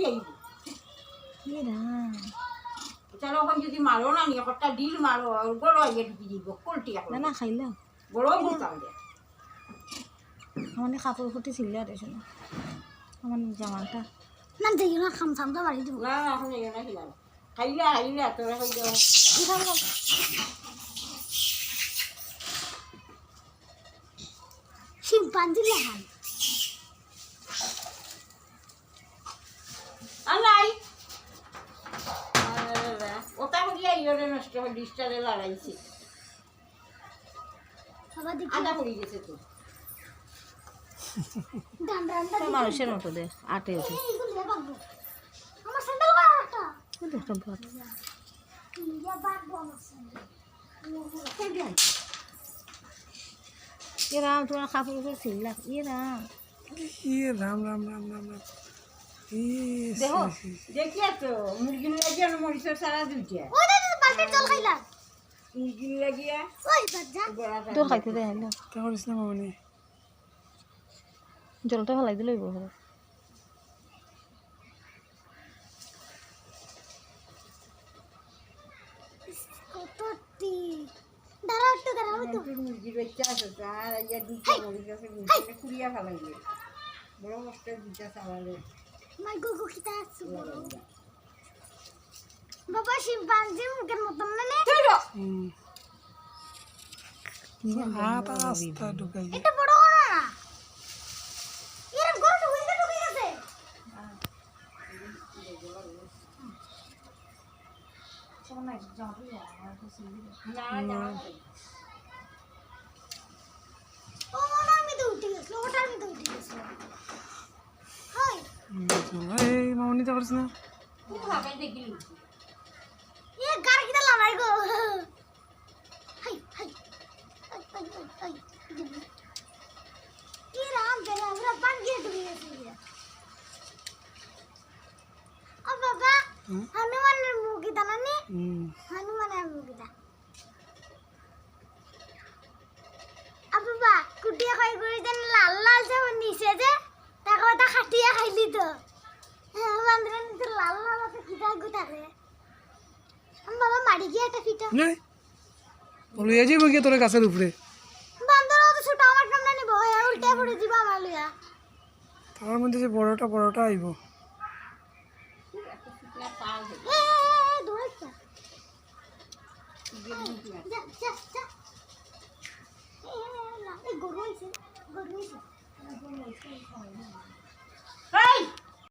আইব চলো ওখান যদি মারো না নি একটা ডিল মারো গড় আইয়ে ঢুকি দিব কোলটি না না খাইলা গড় বুঝতাম দে আমার কাপড় ফুটি ছিল আর এসে আমার জামাটা না দেখি না খাম খাম তো বাড়ি দিব না এখন এই না খিলাম খাইলা খাইলা তোরা খাই দাও শিম্পাঞ্জি লেখান আলাই ওটা করিয়া ইয়রে নষ্ট হয় ডিস্টারে লড়াইছে আবার দেখি আদা পড়ে গেছে তো ডান্ডা ডান্ডা মানুষের মতো দে আটে উঠে এইগুলো বাগবো আমার স্যান্ডেল করা একটা একটা ভাত ইয়া বাগবো আমার স্যান্ডেল রাম তোমার কাপড় উপর ছিল রাম রাম রাম রাম রাম রাম দেখো দেখিয়া তো মুরগির লাগিয়া মরিচের সারা দুইটা ওই দে বালতির জল খাইলা মুরগির লাগিয়া ওই বাচ্চা গড়াটা তোর খাইতে দেয় হলো কেমন করিস না মামনি জলটা ফেলাই দিলেই বড় কতটি দাঁড়াও একটু দাঁড়াও তো মুরগির বাচ্চা আছে তার ইয়া দুইটা মরিচ আছে মুরগিটা কুড়িয়া ফেলাইলে বড় কষ্ট দুইটা চালালে মাই গুগু কিতা আছে বাবা শিম্পাঞ্জি মুখের মতন না নে হাত আস্তা ঢুকাই এটা বড় না এর গোল ঢুকে গেছে ও মনে আমি তো উঠে গেছিল ওটার মধ্যে উঠে গেছিল হাই এই মামনি তা করিস না খুব ভাগাই দেখিলি এ গার কিটা লাগাই গো হাই হাই হাই কি রাম বেরে আমরা পান গিয়ে ঢুকে গেছি ও বাবা হনুমানের মুখি দানানি হনুমানের মুখি দা বাবা কুটিয়া খাই করে দেন লাল লাল যে নিচে যে তাকে ওটা খাটিয়া খাইলি তো হ্যাঁ বান্ধব তো লাল লাল আছে কিটা গুটারে বাবা মারি গিয়ে একটা ফিটা নাই লইয়া যাইব গিয়ে তোর গাছের উপরে বান্দর তো ছোট আমার সামনে নিব উল্টে পড়ে দিব আমার লইয়া তার মধ্যে যে বড়টা আইব এ দৌড়াইছা যা যা যা এই গরু হইছে এই